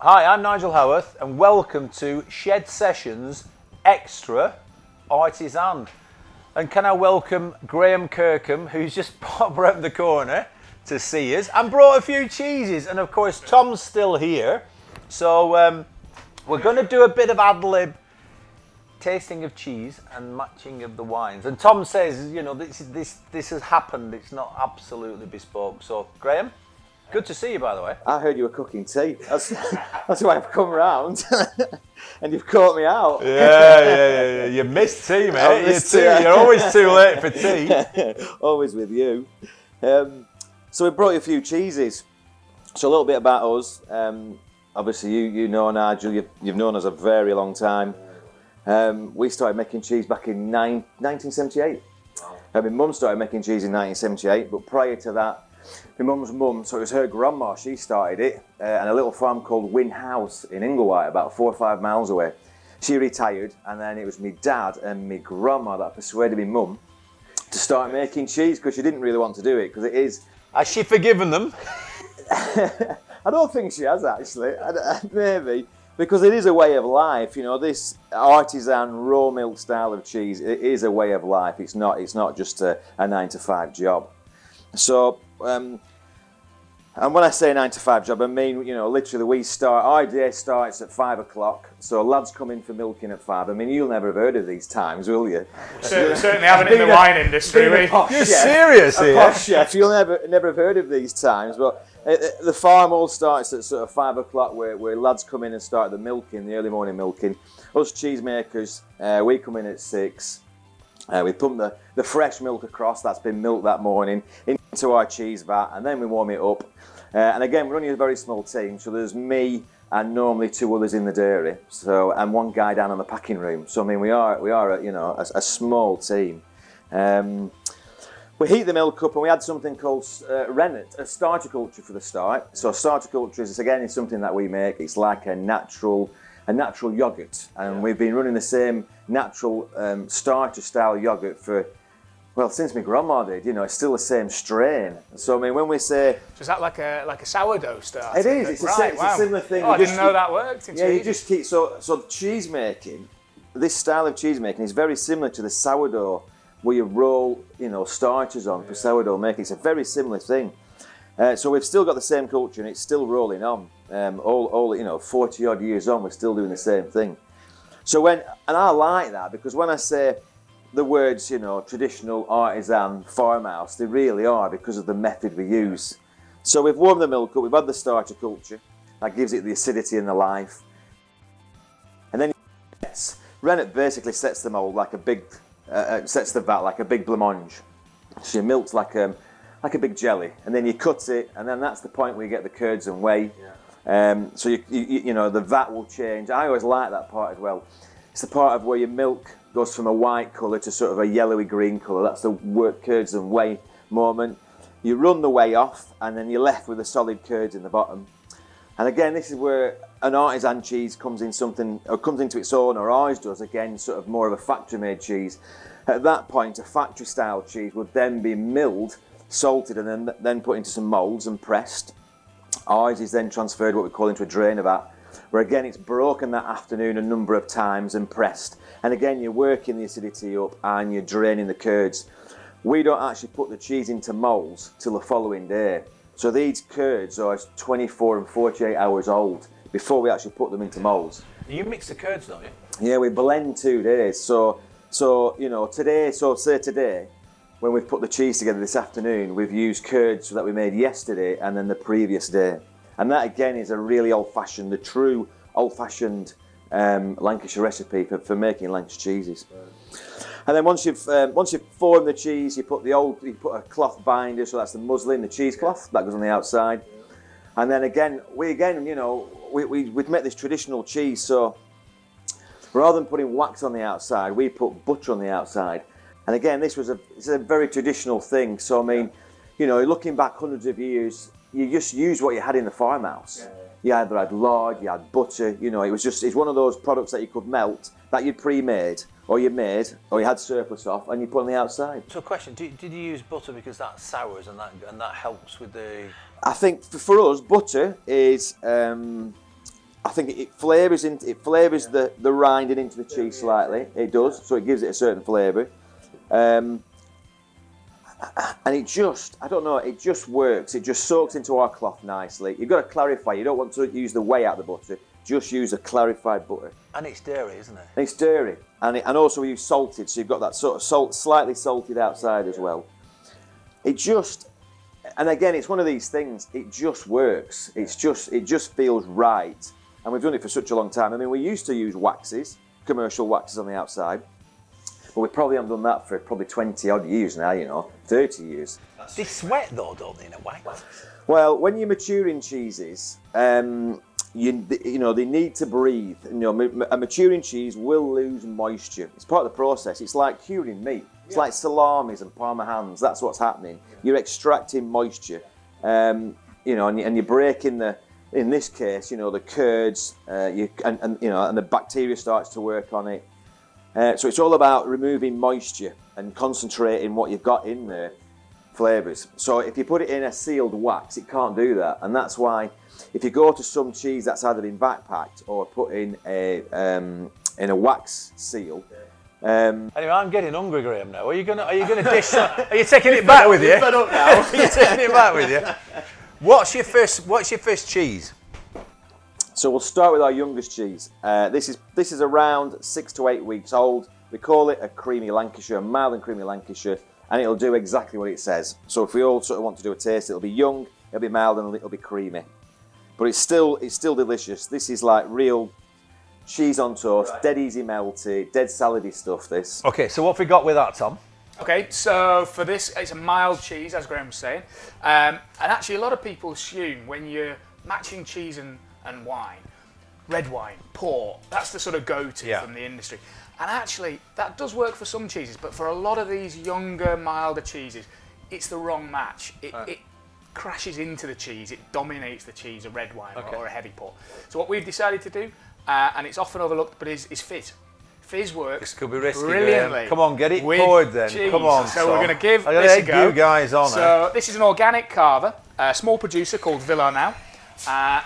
Hi, I'm Nigel Howarth and welcome to Shed Sessions Extra Artisan. And can I welcome Graham Kirkham, who's just popped around the corner to see us and brought a few cheeses. And of course, Tom's still here. So we're going to do a bit of ad-lib tasting of cheese and matching of the wines. And Tom says, you know, this has happened. It's not absolutely bespoke. So, Graham, good to see you, by the way. I heard you were cooking tea. That's why I've come round. And you've caught me out. Yeah. You missed tea, mate. You're always too late for tea. Always with you. So we brought you a few cheeses. So a little bit about us. Obviously, you know Nigel. You've known us a very long time. We started making cheese back in 1978. My mum started making cheese in 1978, but prior to that, my mum's mum, so it was her grandma, she started it, and a little farm called Wynn House in Inglewhite, about 4 or 5 miles away. She retired, and then it was my dad and my grandma that persuaded my mum to start making cheese, because she didn't really want to do it, because it is... Has she forgiven them? I don't think she has, actually. Maybe. Because it is a way of life, you know, this artisan raw milk style of cheese, it is a way of life. It's not just a 9-to-5 job. So, and when I say 9-to-5 job, I mean, you know, literally our day starts at 5 o'clock. So lads come in for milking at 5. I mean, you'll never have heard of these times, will you? Certainly haven't in the wine industry. You're serious here? A posh chef, you'll never have heard of these times. But the farm all starts at sort of 5 o'clock where lads come in and start the milking, the early morning milking. Us cheesemakers, we come in at 6. We pump the fresh milk across that's been milked that morning into our cheese vat, and then we warm it up. And again, we're only a very small team, so there's me and normally 2 others in the dairy, and 1 guy down in the packing room. So I mean, we are a small team. We heat the milk up, and we add something called rennet, a starter culture for the start. So starter culture is something that we make. It's like a natural yogurt, and we've been running the same natural starter style yogurt since my grandma did. You know, it's still the same strain. So I mean, when we say, So is that like a sourdough starter? it is, it's a similar thing. Oh, I didn't know that worked. Yeah, you just keep so cheese making. This style of cheese making is very similar to the sourdough, where you roll, you know, starters on for sourdough making. It's a very similar thing. So we've still got the same culture, and it's still rolling on. All you know, 40 odd years on, we're still doing the same thing. So and I like that, because when I say the words, you know, traditional, artisan, farmhouse, they really are, because of the method we use. So we've warmed the milk up, we've had the starter culture, that gives it the acidity and the life. And then rennet basically sets the mould like a big, sets the vat like a big blancmange. So your milk's like a big jelly, and then you cut it, and then that's the point where you get the curds and whey. So you know, the vat will change. I always like that part as well. It's the part of where your milk goes from a white colour to sort of a yellowy green colour. That's the curds and whey moment. You run the whey off, and then you're left with the solid curds in the bottom. And again, this is where an artisan cheese comes into its own, or ours does, again, sort of more of a factory-made cheese. At that point, a factory-style cheese would then be milled, salted, and then put into some moulds and pressed. Ours is then transferred, what we call, into a drainer vat, where again it's broken that afternoon a number of times and pressed. And again, you're working the acidity up and you're draining the curds. We don't actually put the cheese into moulds till the following day. So these curds are 24 and 48 hours old before we actually put them into moulds. You mix the curds, don't you? Yeah, we blend 2 days. So you know, say today, when we've put the cheese together this afternoon, we've used curds that we made yesterday and then the previous day. And that again is a really old-fashioned, the true old-fashioned Lancashire recipe for making Lancashire cheeses. And then once you've formed the cheese, you put a cloth binder, so that's the muslin, the cheesecloth that goes on the outside. And then we make this traditional cheese. So rather than putting wax on the outside, we put butter on the outside. And again, it's a very traditional thing. So I mean, you know, looking back hundreds of years, you just used what you had in the farmhouse. You either had lard, you had butter. You know, it's one of those products that you could melt, that you'd pre-made, or you had surplus off, and you put on the outside. So, question: did you use butter because that sours and that helps with the? I think for us, butter is I think it flavours the rind into the cheese slightly. It does, so it gives it a certain flavour. And it just, I don't know, it just works. It just soaks into our cloth nicely. You've got to clarify. You don't want to use the whey out of the butter. Just use a clarified butter. And it's dairy, isn't it? And it's dairy. And also we use salted, so you've got that sort of slightly salted outside as well. It just, and again, it's one of these things, it just works. It just feels right. And we've done it for such a long time. I mean, we used to use waxes, commercial waxes on the outside. But we probably haven't done that for probably 20 odd years now, 30 years. They sweat though, don't they, in a way? Well, when you're maturing cheeses, they need to breathe. A maturing cheese will lose moisture. It's part of the process. It's like curing meat. It's like salamis and parmahans. That's what's happening. You're extracting moisture, and you're breaking in this case, the curds, and the bacteria starts to work on it. So it's all about removing moisture and concentrating what you've got in there, flavours. So if you put it in a sealed wax, it can't do that, and that's why if you go to some cheese that's either been backpacked or put in a wax seal. Anyway, I'm getting hungry, Graham. Now, are you gonna dish? Are you taking it back with you? Fed up now. Are you taking it back with you? What's your first cheese? So we'll start with our youngest cheese. This is around 6 to 8 weeks old. We call it a creamy Lancashire, a mild and creamy Lancashire, and it'll do exactly what it says. So if we all sort of want to do a taste, it'll be young, it'll be mild, and it'll be creamy. But it's still delicious. This is like real cheese on toast, dead easy melty, dead salady stuff. This. Okay, so what have we got with that, Tom? Okay, so for this, it's a mild cheese, as Graham was saying. And actually, a lot of people assume when you're matching cheese and wine, red wine, port, that's the sort of go-to from the industry. And actually, that does work for some cheeses, but for a lot of these younger, milder cheeses, it's the wrong match. It crashes into the cheese, it dominates the cheese, a red wine or a heavy port. So what we've decided to do, and it's often overlooked, but is fizz. Fizz works This could be risky, brilliantly. Graham. Come on, get it with poured then. cheese. Come on, So Tom. we're going to give I this a egg go. you guys on. So this is an organic carver, a small producer called Verdot now,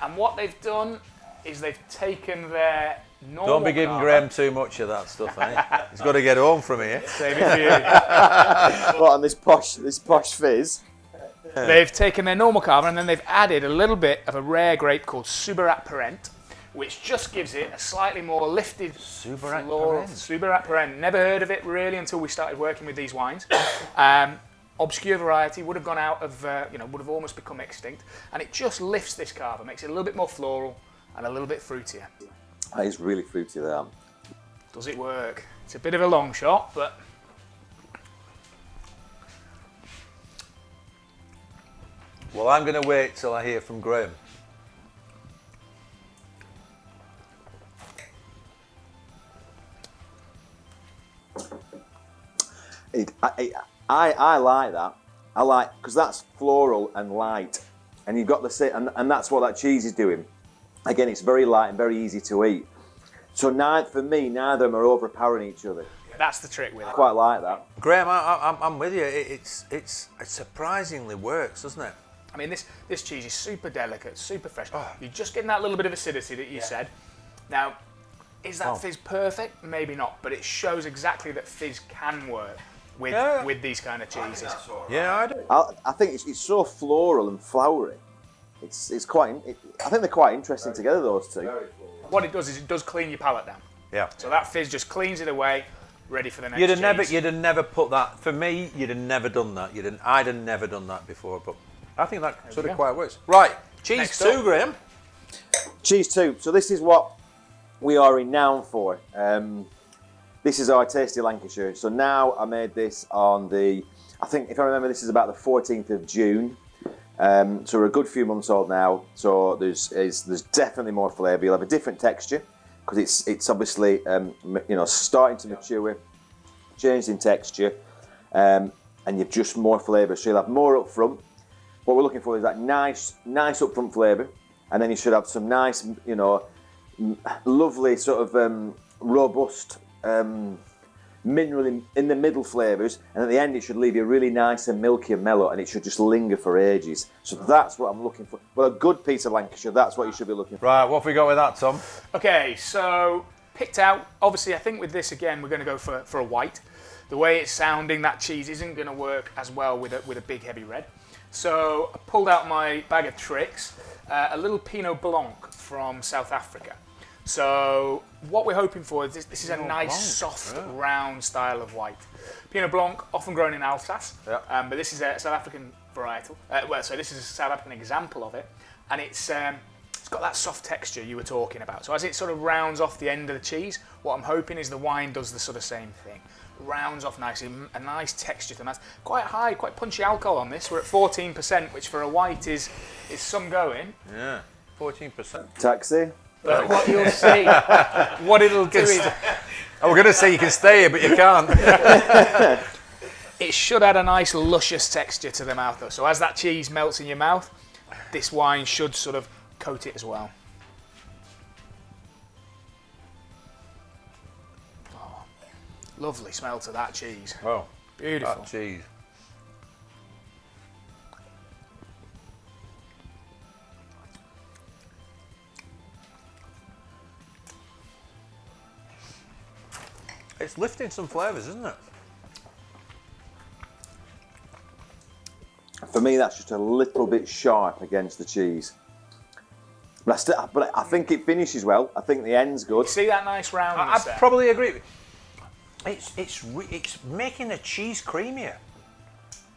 and what they've done is they've taken their normal Don't be giving carver. Graham too much of that stuff, eh? He's got to get home from here. Save it for you. What, on this posh fizz? They've taken their normal carver and then they've added a little bit of a rare grape called Subarat Parent, which just gives it a slightly more lifted Subarat floral. Parent? Subarat Parent. Never heard of it really until we started working with these wines. Obscure variety, would have gone out of, would have almost become extinct, and it just lifts this carver, makes it a little bit more floral and a little bit fruitier. That is really fruity, that. Does it work? It's a bit of a long shot, but Well, I'm going to wait till I hear from Graham. I like that. I like, because that's floral and light, and you've got the and that's what that cheese is doing. Again, it's very light and very easy to eat. So for me, neither of them are overpowering each other. that's the trick with I it. quite like that. Graham, I'm with you. It surprisingly works, doesn't it? I mean, this cheese is super delicate, super fresh. You're just getting that little bit of acidity that you said. Now, is that fizz perfect? Maybe not, but it shows exactly that fizz can work with these kind of cheeses. Yeah, I do. I think it's so floral and flowery. I think they're quite interesting together, those two. What it does is it does clean your palate down. Yeah. So that fizz just cleans it away, ready for the next You'd cheese. have never put that. For me, you'd have never done that. I'd have never done that before. But I think that sort of quite works. Right, cheese Next 2, up. Graham. Cheese 2. So this is what we are renowned for. This is our tasty Lancashire. So now I made this on I think if I remember, this is about the 14th of June. So we're a good few months old now. So there's definitely more flavour. You'll have a different texture because it's obviously starting to mature, changed in texture, and you've just more flavour. So you'll have more up front. What we're looking for is that nice upfront flavour, and then you should have some nice, lovely sort of robust, mineral in the middle flavours, and at the end it should leave you really nice and milky and mellow, and it should just linger for ages. So that's what I'm looking for. Well, a good piece of Lancashire, that's what you should be looking for. Right, what have we got with that, Tom? Okay, so picked out, obviously I think with this again we're going to go for a white. The way it's sounding, that cheese isn't going to work as well with a big heavy red. So I pulled out my bag of tricks, a little Pinot Blanc from South Africa. So what we're hoping for is this is a nice, soft, round style of white. Pinot Blanc, often grown in Alsace, but this is a South African varietal. So this is a South African example of it, and it's got that soft texture you were talking about. So as it sort of rounds off the end of the cheese, what I'm hoping is the wine does the sort of same thing. Rounds off nicely, a nice texture to that. Quite high, quite punchy alcohol on this. We're at 14%, which for a white is some going. Yeah, 14%. Taxi. But what you'll see, what it'll do is... I was going to say you can stay here, but you can't. It should add a nice luscious texture to the mouth though. So as that cheese melts in your mouth, this wine should sort of coat it as well. Oh, lovely smell to that cheese. Oh, Beautiful. that cheese. It's lifting some flavours, isn't it? For me, that's just a little bit sharp against the cheese. But I think it finishes well. I think the end's good. See that nice roundness there? I probably agree. It's making the cheese creamier.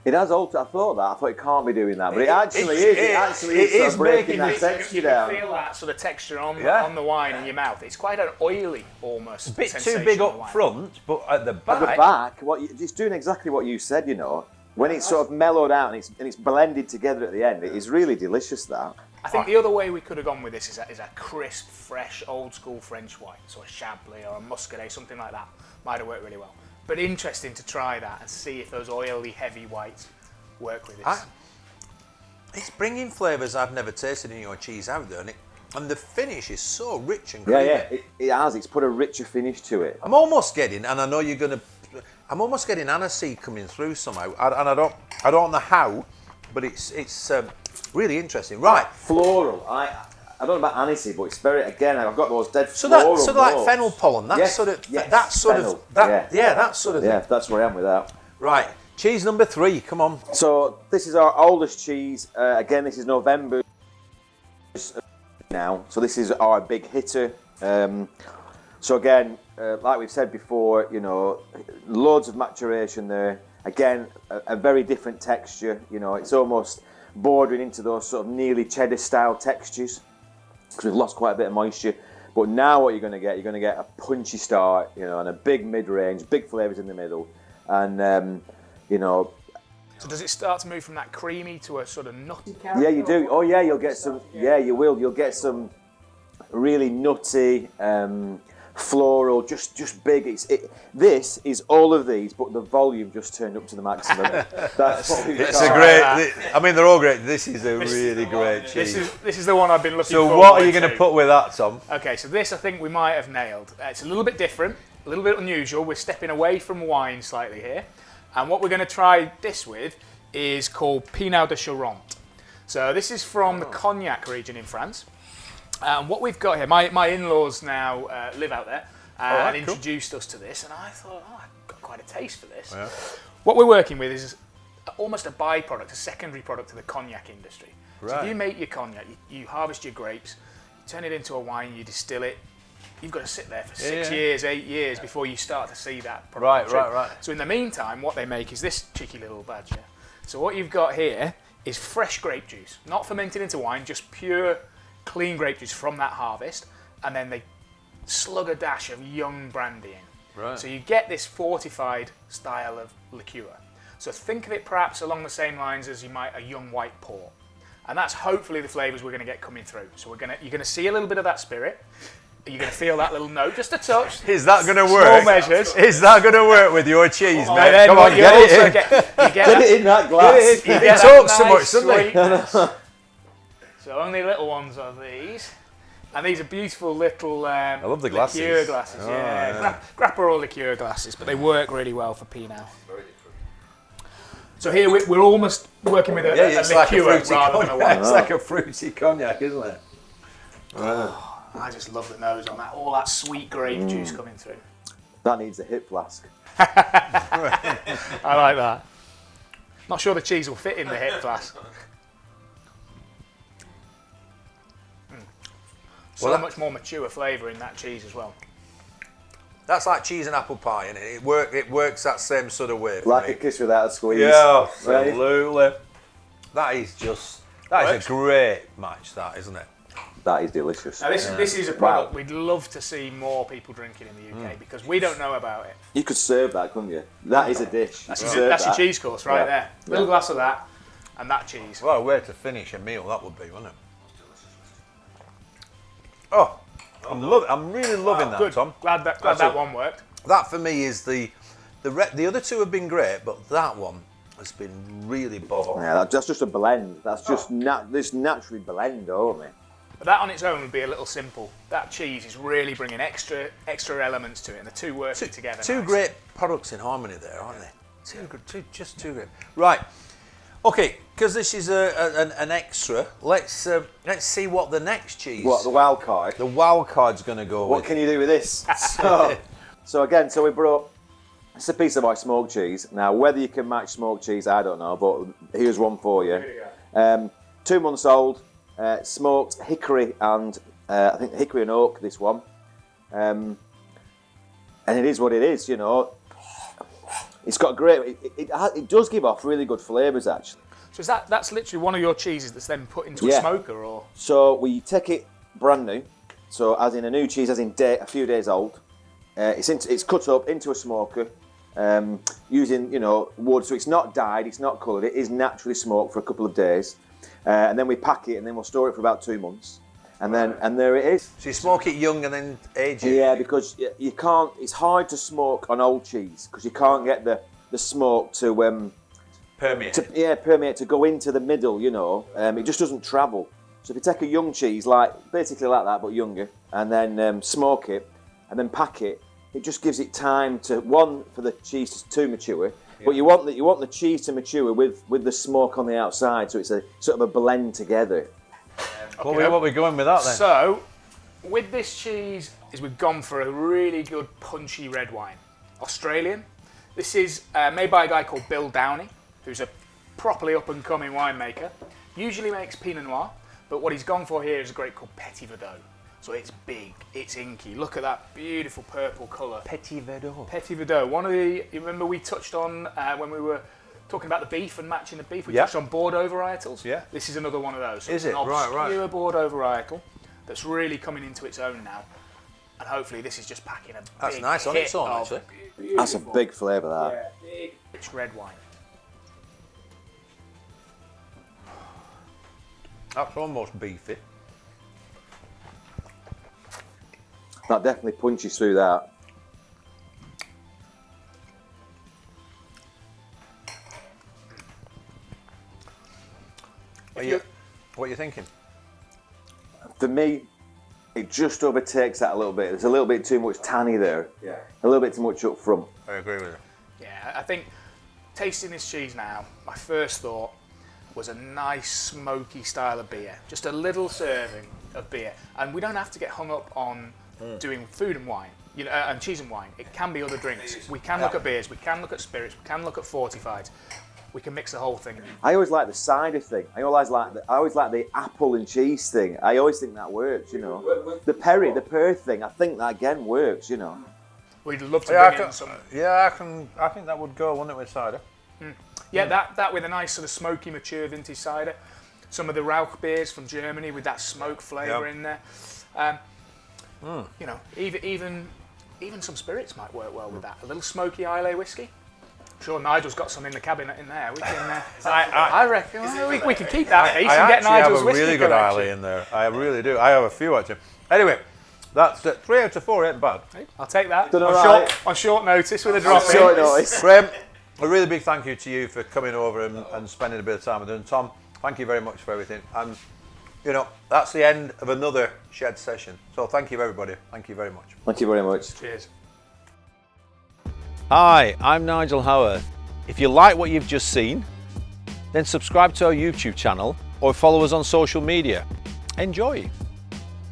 It has altered. I thought it can't be doing that, but it actually is. It actually is sort of breaking that texture down. You can feel that sort of texture on the wine in your mouth. It's quite an oily, almost. A bit too sensation big of up wine. front, but at the back. At the back, it's doing exactly what you said. You know, when it's sort of mellowed out and it's blended together at the end, it is really delicious. That. I think the other way we could have gone with this is a crisp, fresh, old-school French wine, so a Chablis or a Muscadet, something like that, might have worked really well. But interesting to try that and see if those oily, heavy whites work with this. It's bringing flavours I've never tasted in your cheese out there, and the finish is so rich and creamy. Yeah, it has. It's put a richer finish to it. I'm almost getting, and I know you're going to. I'm almost getting aniseed coming through somehow, and I don't know how, but it's really interesting. Right, Floral. I don't know about aniseed, but it's very. Again, I've got those dead floral. So like notes. fennel pollen. That's Yes, sort of. yes, That's sort fennel, of. That, yeah. that sort of thing. Yeah, that's where I am with that. Right, cheese number 3. Come on. So this is our oldest cheese. Again, this is November now. So this is our big hitter. So again, like we've said before, you know, loads of maturation there. Again, a very different texture. You know, it's almost bordering into those sort of nearly cheddar style textures because we've lost quite a bit of moisture. But now what you're going to get a punchy start, you know, and a big mid-range, big flavours in the middle, and you know. So does it start to move from that creamy to a sort of nutty character? Yeah, you do. Oh yeah, you'll get some. Yeah, you will. You'll get some really nutty, floral, just big. This is all of these, but the volume just turned up to the maximum. That's what we've It's got. a great. I mean, they're all great. This is a really great cheese. This is the one I've been looking for. So what are you going to put with that, Tom? Okay, so this I think we might have nailed. It's a little bit different, a little bit unusual. We're stepping away from wine slightly here. And what we're going to try this with is called Pinot de Charente. So this is from the Cognac region in France. And what we've got here, my in-laws now live out there and introduced us to this. And I thought, I've got quite a taste for this. Yeah. What we're working with is almost a byproduct, a secondary product of the cognac industry. Right. So if you make your cognac, you harvest your grapes, you turn it into a wine, you distill it. You've got to sit there for 6 years, 8 years before you start to see that product. Right. So in the meantime, what they make is this cheeky little badge here. So what you've got here is fresh grape juice, not fermented into wine, just pure, clean grape juice from that harvest, and then they slug a dash of young brandy in. Right. So you get this fortified style of liqueur. So think of it perhaps along the same lines as you might a young white port, and that's hopefully the flavours we're going to get coming through. So you're going to see a little bit of that spirit. You're going to feel that little note, just a touch. Is that going to work? Small measures. Is that going to work with your cheese, mate? Come on, get it in. Get it in that glass. It talks so much, doesn't it? So only little ones of these. And these are beautiful little I love the glasses. liqueur glasses. Oh, yeah. Grappa or liqueur glasses, but they work really well for Pinot. So here we're almost working with a liqueur like a fruity rather than a wine. It's like a fruity cognac, isn't it? I just love the nose on that. All that sweet grape juice coming through. That needs a hip flask. I like that. Not sure the cheese will fit in the hip flask. So much more mature flavour in that cheese as well. That's like cheese and apple pie, isn't it? It works that same sort of way. Like a kiss without a squeeze. Yeah, Right? absolutely. That is a great match, that, isn't it? That is delicious. Now this is a product we'd love to see more people drinking in the UK because we don't know about it. You could serve that, couldn't you? That is a dish. That's, You that's serve your that. cheese course right there. Little glass of that and that cheese. Well, a way to finish a meal, that would be, wouldn't it? Oh, I'm really loving that, Good. Tom. Glad that one worked. That for me is the other two have been great, but that one has been really bomb. Yeah, that's just a blend. That's just this naturally blend over me. But that on its own would be a little simple. That cheese is really bringing extra elements to it, and the two working together. Two nicely. great products in harmony there, aren't they? Just two great. Right. Okay, because this is an extra. Let's see what the next cheese. What, the wild card? The wild card's going to go What with. can you do with this? So we brought. It's a piece of our smoked cheese. Now, whether you can match smoked cheese, I don't know, but here's one for you. 2 months old, smoked hickory and I think hickory and oak. This one, and it is what it is. You know, it's got great. It does give off really good flavours actually. So that's literally one of your cheeses that's then put into a smoker, or? So we take it brand new. So as in a new cheese, as in a few days old. It's cut up into a smoker using wood, so it's not dyed, it's not coloured. It is naturally smoked for a couple of days, and then we pack it and then we'll store it for about 2 months, and there it is. So you smoke it young and then age it. Yeah, because you can't. It's hard to smoke on old cheese because you can't get the smoke to Permeate. permeate to go into the middle. It just doesn't travel. So if you take a young cheese, basically like that but younger, and then smoke it. And then pack it. It just gives it time for the cheese to mature. Yeah. But you want the cheese to mature with the smoke on the outside, so it's a sort of a blend together. What are we going with that then? So, with this cheese, we've gone for a really good punchy red wine, Australian. This is made by a guy called Bill Downey, who's a properly up and coming winemaker. Usually makes Pinot Noir, but what he's gone for here is a grape called Petit Verdot. So it's big, it's inky. Look at that beautiful purple colour. Petit Verdot. Petit Verdot. You remember we touched on when we were talking about the beef and matching the beef, we Yeah. touched on Bordeaux varietals. Yeah. This is another one of those. So Is it's it? an Right. obscure Bordeaux varietal that's really coming into its own now. And hopefully this is just packing a That's big nice on hit its own, of actually. That's a beautiful, big flavour, that. big, rich red wine. That's almost beefy. That definitely punches through that. What are you thinking? For me, it just overtakes that a little bit. There's a little bit too much tanny there. Yeah. A little bit too much up front. I agree with you. Yeah, I think tasting this cheese now, my first thought was a nice smoky style of beer. Just a little serving of beer. And we don't have to get hung up on doing food and wine, and cheese and wine. It can be other drinks. We can look at beers, we can look at spirits, we can look at fortifieds. We can mix the whole thing. I always like the cider thing. I always like the apple and cheese thing. I always think that works, The pear thing, I think that again works, We'd love to bring in some. Yeah, I think that would go, wouldn't it, with cider? Yeah, that with a nice sort of smoky, mature vintage cider. Some of the Rauch beers from Germany with that smoke flavour in there. Even some spirits might work well with that. A little smoky Islay whiskey. I'm sure Nigel's got some in the cabinet in there. We can. I reckon we can keep that piece and get Nigel's whiskey I have a really good collection. Islay in there. I really do. I have a few actually. Anyway, that's 3 out of 4 ain't bad. I'll take that. Done all right. On short notice with a drop Short in. notice. Graham, a really big thank you to you for coming over and spending a bit of time with us. And Tom, thank you very much for everything. And you know, that's the end of another shed session. So thank you everybody. Thank you very much. Thank you very much. Cheers. Hi, I'm Nigel Howarth. If you like what you've just seen, then subscribe to our YouTube channel or follow us on social media. Enjoy.